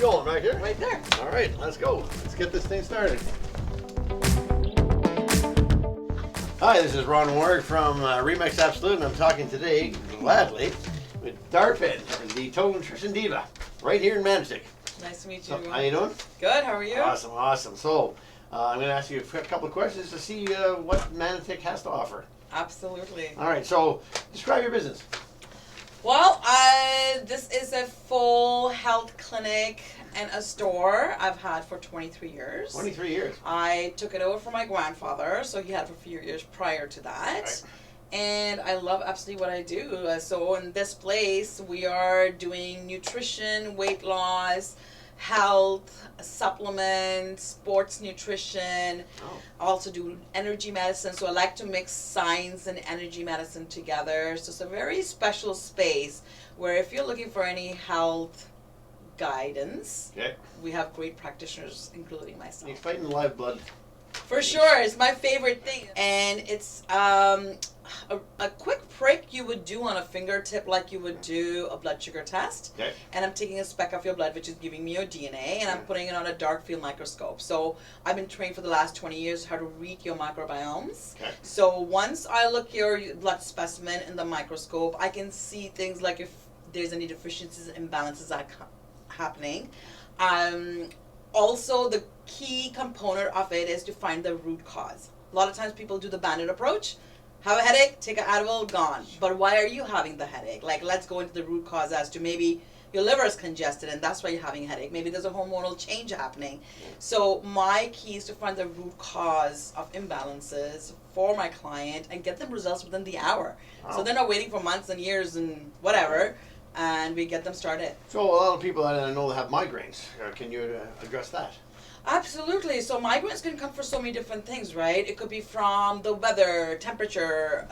we going? Right here? Right there. All right, let's go. Let's get this thing started. Hi, this is Ron Ward from Remix Absolute, and I'm talking today, gladly, with Darpan, the Total Nutrition Diva, right here in Manotick. Nice to meet you. So, how you doing? Good, how are you? Awesome, awesome. So, I'm going to ask you a couple of questions to see what Manotick has to offer. Absolutely. All right, so describe your business. Well, this is a full health clinic and a store I've had for 23 years. 23 years. I took it over from my grandfather, so he had it for a few years prior to that. Right. And I love absolutely what I do. So in this place, we are doing nutrition, weight loss, health, supplements, sports nutrition. Oh. I also do energy medicine. So I like to mix science and energy medicine together. So it's a very special space where if you're looking for any health guidance, Okay. we have great practitioners, including myself. Explain the live blood. For sure, it's my favorite thing. And it's a quick prick you would do on a fingertip like you would do a blood sugar test. Okay. And I'm taking a speck of your blood, which is giving me your DNA, and I'm putting it on a dark field microscope. So I've been trained for the last 20 years how to read your microbiomes. Okay. So once I look your blood specimen in the microscope, I can see things like if there's any deficiencies, imbalances that happening. Also, the key component of it is to find the root cause. A lot of times people do the bandit approach. Have a headache, take an Advil, gone. But why are you having the headache? Like, let's go into the root cause as to maybe your liver is congested and that's why you're having a headache. Maybe there's a hormonal change happening. So my key is to find the root cause of imbalances for my client and get them results within the hour. Wow. So they're not waiting for months and years and whatever, and we get them started. So a lot of people that I know have migraines. Can you address that? Absolutely. So migraines can come for so many different things, right? It could be from the weather, temperature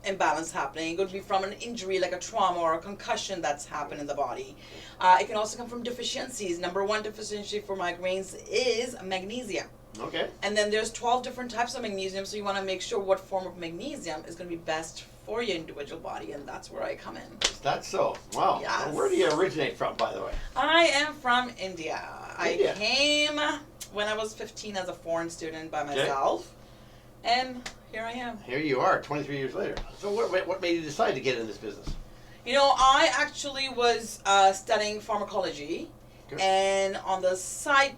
imbalance happening. It could be from an injury like a trauma or a concussion that's happened in the body. It can also come from deficiencies. Number one deficiency for migraines is magnesium. Okay. And then there's 12 different types of magnesium, so you want to make sure what form of magnesium is going to be best for your individual body, and that's where I come in. Is that so? Wow. Yes. Well, where do you originate from, by the way? I am from India. India. I came when I was 15 as a foreign student by myself, and here I am. Here you are, 23 years later. So what made you decide to get in this business? You know, I actually was studying pharmacology, Good. and on the side,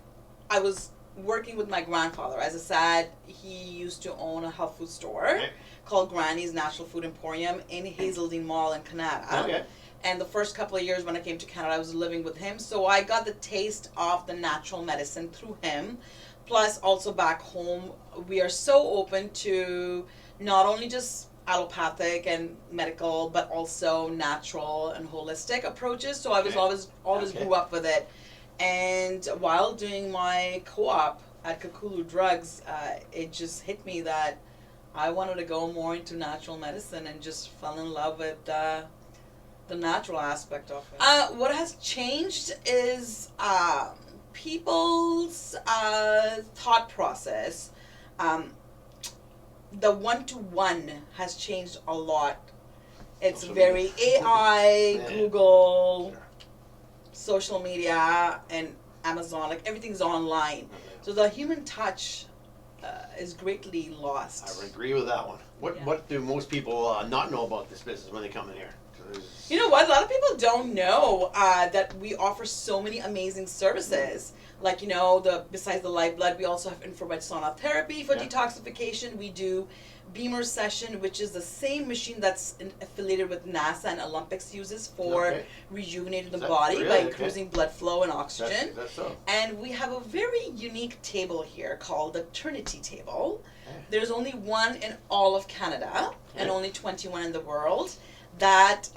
I was working with my grandfather. As I said, he used to own a health food store Okay. called Granny's Natural Food Emporium in Hazeldean Mall in Canada. Okay. And the first couple of years when I came to Canada, I was living with him. So I got the taste of the natural medicine through him. Plus, also back home, we are so open to not only just allopathic and medical, but also natural and holistic approaches. So I was Okay. always Okay. grew up with it. And while doing my co-op at Kakulu Drugs, it just hit me that I wanted to go more into natural medicine and just fell in love with the natural aspect of it. What has changed is people's thought process. The one-to-one has changed a lot. It's Social very media. AI, Yeah. Google, Sure. social media, and Amazon. Like, everything's online. So the human touch is greatly lost. I would agree with that one. Yeah. What do most people not know about this business when they come in here? 'Cause You know what? A lot of people don't know that we offer so many amazing services. Like, you know, besides the live blood, we also have infrared sauna therapy for Yeah. detoxification. We do Beamer session, which is the same machine that's affiliated with NASA and Olympics uses for Okay. rejuvenating the Is that body really? by Okay. increasing blood flow and oxygen. That's so. And we have a very unique table here called the Trinity table. Yeah. There's only one in all of Canada and Yeah. only 21 in the world that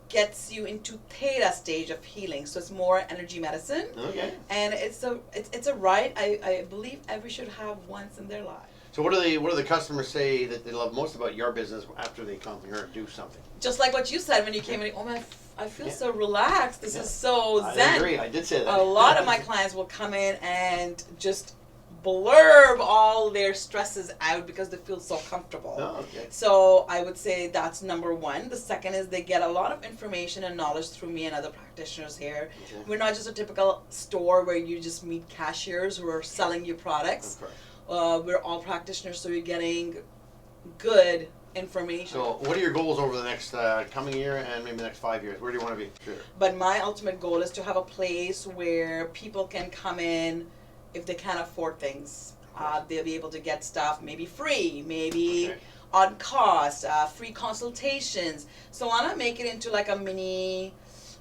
gets you into theta stage of healing. So it's more energy medicine. Okay. And it's a right I believe everyone should have once in their life. So what do the customers say that they love most about your business after they come here and do something? Just like what you said when you came in, oh man, I feel Yeah. so relaxed. This is so I zen. agree. I did say that. A lot of my clients will come in and just blurb all their stresses out because they feel so comfortable. Oh, okay. So I would say that's number one. The second is they get a lot of information and knowledge through me and other practitioners here. Okay. We're not just a typical store where you just meet cashiers who are selling you products. Of course. We're all practitioners, so you're getting good information. So, what are your goals over the next coming year and maybe the next 5 years? Where do you want to be? Sure. But my ultimate goal is to have a place where people can come in if they can't afford things. They'll be able to get stuff maybe free, maybe on cost, free consultations. So I want to make it into like a mini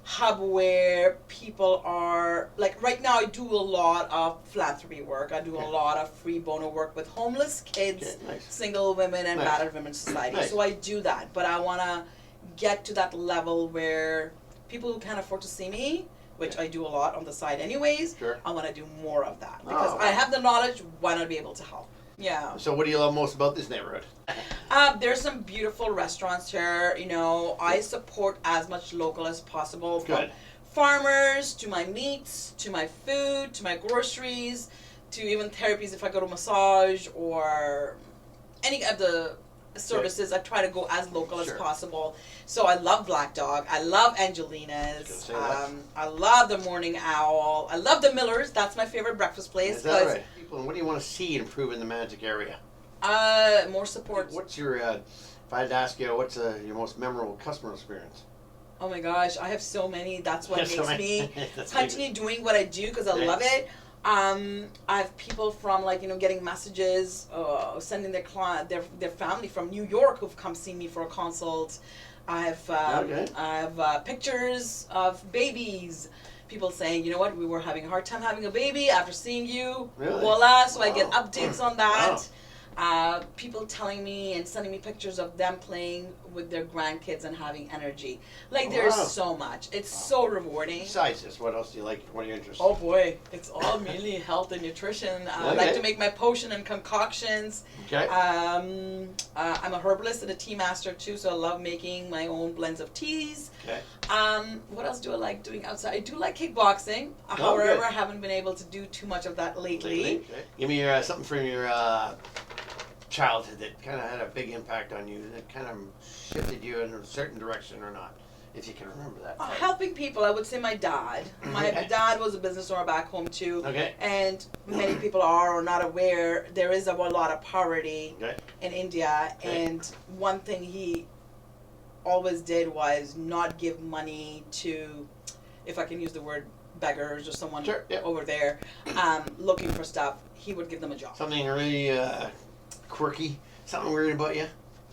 hub where people are, like right now I do a lot of philanthropy work. I do a lot of free bono work with homeless kids, single women, and battered women's society. So I do that, but I want to get to that level where people who can't afford to see me, which I do a lot on the side anyways, I want to do more of that because I have the knowledge. Why not be able to help? Yeah. So what do you love most about this neighborhood? There's some beautiful restaurants here. You know, I support as much local as possible. From farmers to my meats, to my food, to my groceries, to even therapies if I go to massage or any of the services. I try to go as local as possible. So I love Black Dog. I love Angelina's. I love the Morning Owl. I love the Millers. That's my favorite breakfast place. Is that right? People, what do you want to see improve in the Manotick area? More support. What's your, if I had to ask you, what's your most memorable customer experience? Oh my gosh, I have so many. That's what makes me continue doing what I do because I love it. I have people from getting messages, sending their client, their family from New York who've come see me for a consult. I have pictures of babies. People saying, you know what, we were having a hard time having a baby after seeing you. Really? Voila! So I get updates on that. People telling me and sending me pictures of them playing with their grandkids and having energy. Like there's so much. It's so rewarding. Besides this, what else do you like? What are your interests? Oh boy, it's all mainly health and nutrition. I like to make my potion and concoctions. I'm a herbalist and a tea master too, so I love making my own blends of teas. What else do I like doing outside? I do like kickboxing. However, I haven't been able to do too much of that lately. Give me something from your childhood that kind of had a big impact on you, that kind of shifted you in a certain direction or not, if you can remember that. Helping people, I would say my dad. My dad was a business owner back home too. And many people are or not aware, there is a lot of poverty in India. And one thing he always did was not give money to, if I can use the word, beggars or someone over there looking for stuff. He would give them a job. Something really quirky, something weird about you?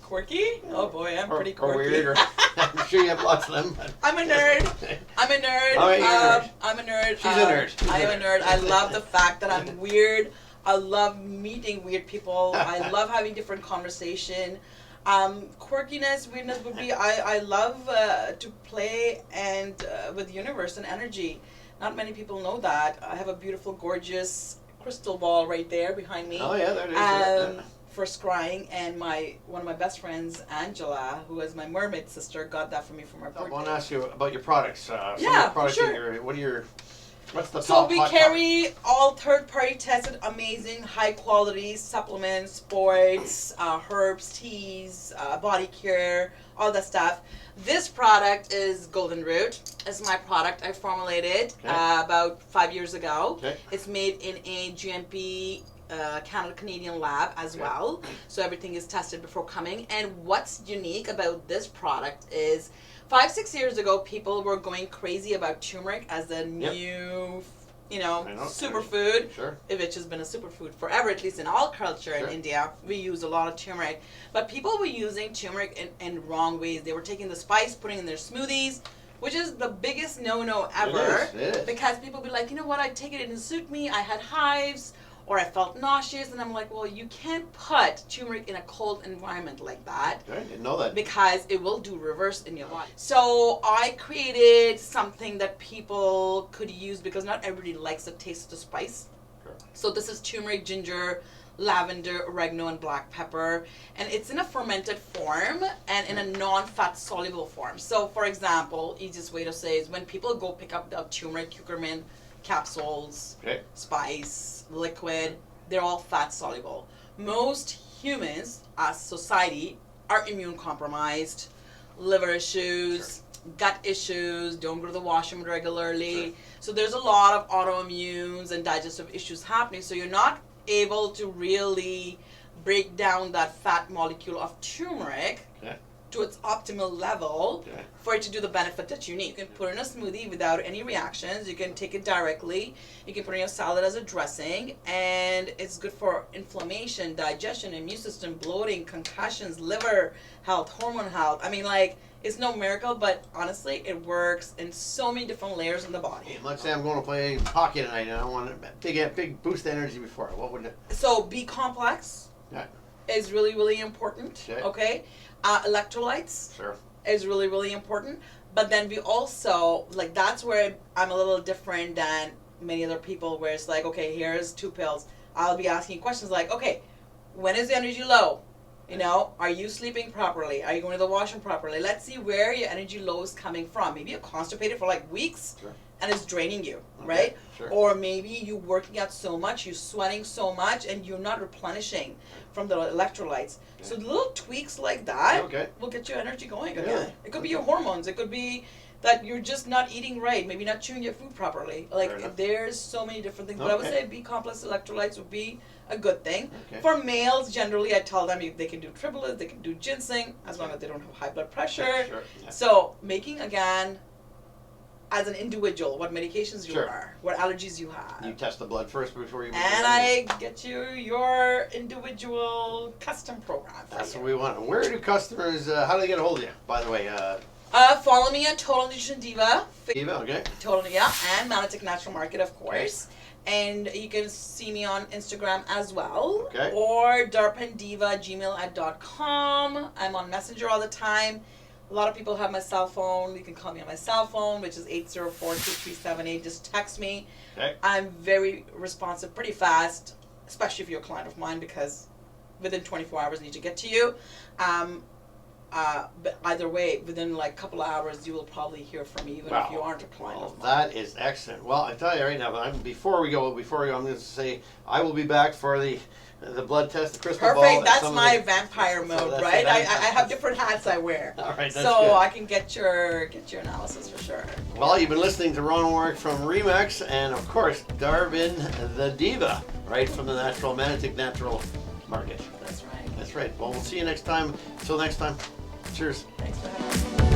Quirky? Oh boy, I'm pretty quirky. Or weird, or I'm sure you have lots of them. I'm a nerd. I'm a nerd. I'm a nerd. She's a nerd. I am a nerd. I love the fact that I'm weird. I love meeting weird people. I love having different conversation. Quirkiness, weirdness would be, I love to play and with the universe and energy. Not many people know that. I have a beautiful, gorgeous crystal ball right there behind me. Oh yeah, there it is. For scrying, and one of my best friends, Angela, who is my mermaid sister, got that for me for my birthday. I want to ask you about your products. What's the top? So we carry all third-party tested, amazing, high-quality supplements, sports, herbs, teas, body care, all that stuff. This product is Golden Root. It's my product. I formulated about 5 years ago. It's made in a GMP Canadian lab as well. So everything is tested before coming. And what's unique about this product is 5-6 years ago, people were going crazy about turmeric as a new, superfood. Which has been a superfood forever, at least in all culture in India. We use a lot of turmeric. But people were using turmeric in wrong ways. They were taking the spice, putting it in their smoothies, which is the biggest no-no ever. It is. Because people be like, you know what, I take it, it didn't suit me, I had hives, or I felt nauseous, and I'm like, well, you can't put turmeric in a cold environment like that. I didn't know that. Because it will do reverse in your body. So I created something that people could use because not everybody likes the taste of the spice. So this is turmeric, ginger, lavender, oregano, and black pepper. And it's in a fermented form and in a non-fat soluble form. So for example, easiest way to say is when people go pick up the turmeric, curcumin, capsules, spice, liquid, they're all fat soluble. Most humans, as society, are immune compromised, liver issues, gut issues, don't go to the washroom regularly. Sure. So there's a lot of autoimmunes and digestive issues happening. So you're not able to really break down that fat molecule of turmeric Okay. to its optimal level Okay. for it to do the benefit that you need. You can put it in a smoothie without any reactions. You can take it directly. You can put it in your salad as a dressing, and it's good for inflammation, digestion, immune system, bloating, concussions, liver health, hormone health. I mean, like, it's no miracle, but honestly, it works in so many different layers in the body. Let's say I'm going to play hockey tonight and I want a big boost of energy before. What would it? So B complex Yeah. is really, really important. Okay. Okay. Electrolytes Sure. is really, really important. But then we also, like, that's where I'm a little different than many other people, where it's like, okay, here's 2 pills. I'll be asking questions like, okay, when is the energy low? You know, are you sleeping properly? Are you going to the washroom properly? Let's see where your energy low is coming from. Maybe you're constipated for like weeks. Sure. And it's draining you, Okay, right? sure. Or maybe you're working out so much, you're sweating so much, and you're not replenishing from the electrolytes. Okay. So little tweaks like that Okay. will get your energy going again. Really? It could be your hormones. It could be that you're just not eating right, maybe not chewing your food properly. Fair enough. Like, there's so many different things. But I would Okay. say B-complex electrolytes would be a good thing. Okay. For males, generally, I tell them they can do triplets, they can do ginseng, as long as they don't have high blood pressure. Sure. Yeah. So, making, again, as an individual, what medications you Sure. are, what allergies you have. You test the blood first before you. And I get you your individual custom program. for That's you. what we want. Where do customers? How do they get a hold of you? By the way, Follow me on Total Nutrition Diva. Eva. Okay. Total, yeah, and Manotick Natural Market, of course. And you can see me on Instagram as well. Okay. Or darpandiva@gmail.com. I'm on Messenger all the time. A lot of people have my cell phone. You can call me on my cell phone, which is 804-2378. Just text me. Okay. I'm very responsive, pretty fast, especially if you're a client of mine, because within 24 hours I need to get to you. But either way, within like a couple of hours, you will probably hear from me, even Wow. if you aren't a client Well, of mine. that is excellent. Well, I tell you right now, before we go, I'm going to say I will be back for the blood test, the crystal ball. Perfect. and That's some of my the- vampire so mode, that's right? the I vampire- have different hats I wear. All right, that's so good. I can get your analysis for sure. Well, you've been listening to Ron Warwick from Remax, and of course, Darpan the Diva, right from the Manotick Natural Market. That's right. That's right. Well, we'll see you next time. Until next time, cheers. Thanks for having me.